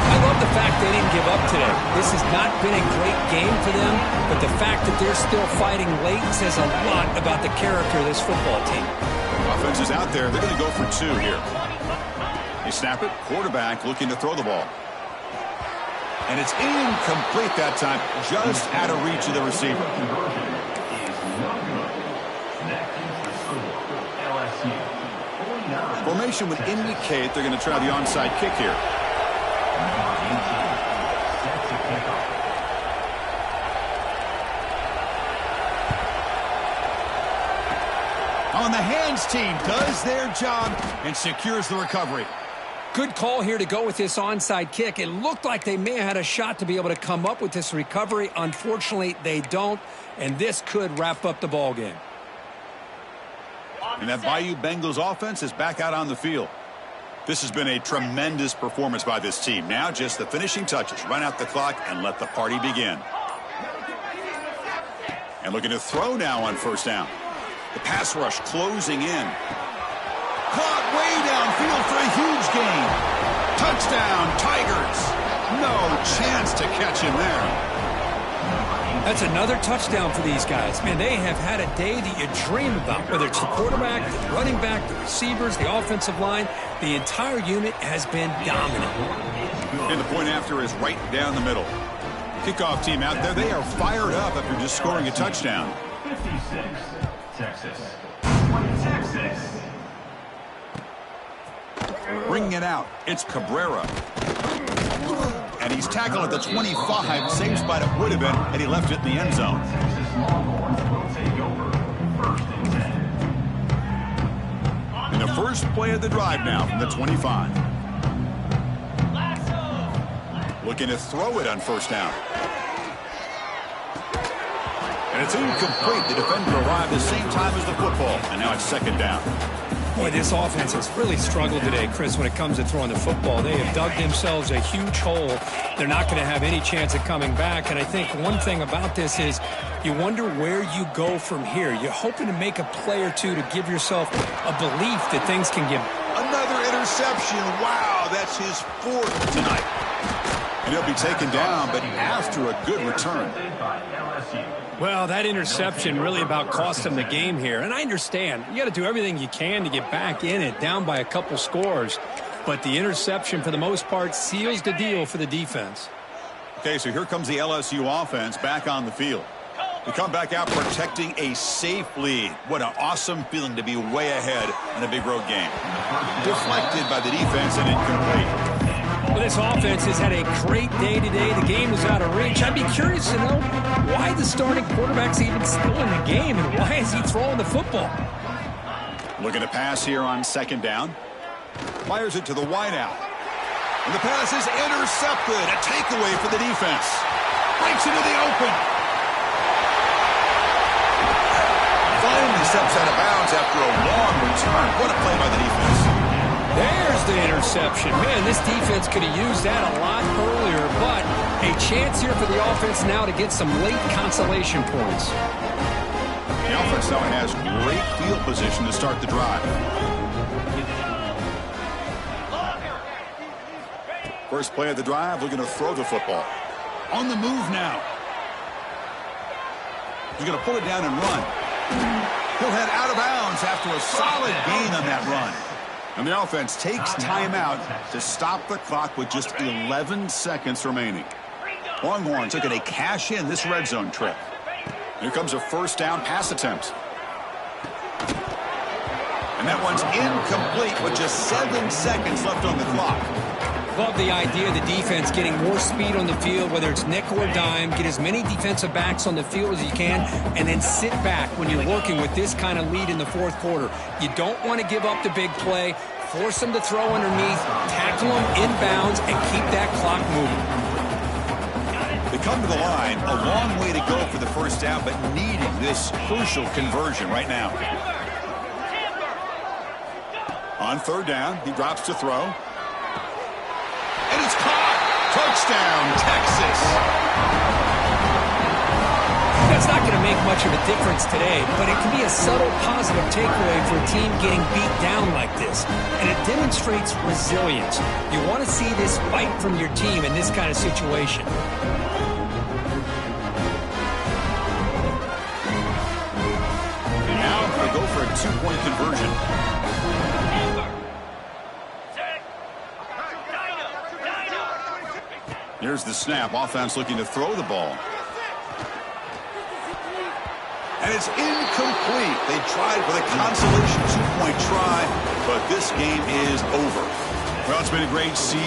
I love the fact they didn't give up today. This has not been a great game for them, but the fact that they're still fighting late says a lot about the character of this football team. Offense is out there. They're going to go for 2 here. They snap it. Quarterback looking to throw the ball. And it's incomplete that time, just out of reach of the receiver. Formation would indicate they're going to try the onside kick here. On the hands team does their job and secures the recovery. Good call here to go with this onside kick. It looked like they may have had a shot to be able to come up with this recovery. Unfortunately, they don't, and this could wrap up the ball game. And that Bayou Bengals offense is back out on the field. This has been a tremendous performance by this team. Now just the finishing touches. Run out the clock and let the party begin. And looking to throw now on 1st down. The pass rush closing in. Caught way downfield for a huge gain. Touchdown, Tigers. No chance to catch him there. That's another touchdown for these guys. Man, they have had a day that you dream about, whether it's the quarterback, the running back, the receivers, the offensive line. The entire unit has been dominant. And the point after is right down the middle. Kickoff team out there, they are fired up after just scoring a touchdown. 56, Texas. 20 Texas. Bringing it out, it's Cabrera. And he's tackled at the 25. Same spot it would have been had he left it in the end zone. And the first play of the drive now from the 25. Looking to throw it on 1st down. And it's incomplete. The defender arrived the same time as the football. And now it's 2nd down. Boy, this offense has really struggled today, Chris, when it comes to throwing the football. They have dug themselves a huge hole. They're not going to have any chance of coming back. And I think one thing about this is you wonder where you go from here. You're hoping to make a play or two to give yourself a belief that things can get. Another interception. Wow, that's his 4th tonight. And he'll be taken down, but after a good return. Well, that interception really about cost them the game here. And I understand. You got to do everything you can to get back in it, down by a couple scores. But the interception, for the most part, seals the deal for the defense. Okay, so here comes the LSU offense back on the field. We come back out protecting a safe lead. What an awesome feeling to be way ahead in a big road game. Deflected by the defense and incomplete. Well, this offense has had a great day today. The game is out of reach. I'd be curious to know why the starting quarterback's even still in the game and why is he throwing the football? Looking to pass here on second down. Fires it to the wideout. And the pass is intercepted. A takeaway for the defense. Breaks into the open. Finally steps out of bounds after a long return. What a play by the defense. There's the interception. Man, this defense could have used that a lot earlier, but a chance here for the offense now to get some late consolation points. The offense now has great field position to start the drive. First play of the drive, looking to throw the football. On the move now. He's going to pull it down and run. He'll head out of bounds after a solid gain on that run. And the offense takes timeout to stop the clock with just 11 seconds remaining. Longhorns looking to cash in this red zone trip. Here comes a first down pass attempt. And that one's incomplete with just 7 seconds left on the clock. Love the idea of the defense getting more speed on the field, whether it's nickel or dime. Get as many defensive backs on the field as you can, and then sit back when you're working with this kind of lead in the fourth quarter. You don't want to give up the big play. Force them to throw underneath, tackle them inbounds, and keep that clock moving. They come to the line, a long way to go for the first down, but needing this crucial conversion right now. On third down, he drops to throw. And it's caught. Touchdown, Texas. That's not going to make much of a difference today, but it can be a subtle positive takeaway for a team getting beat down like this. And it demonstrates resilience. You want to see this fight from your team in this kind of situation. And now they go for a two-point conversion. Here's the snap. Offense looking to throw the ball. And it's incomplete. They tried for the consolation two-point try, but this game is over. Well, it's been a great season.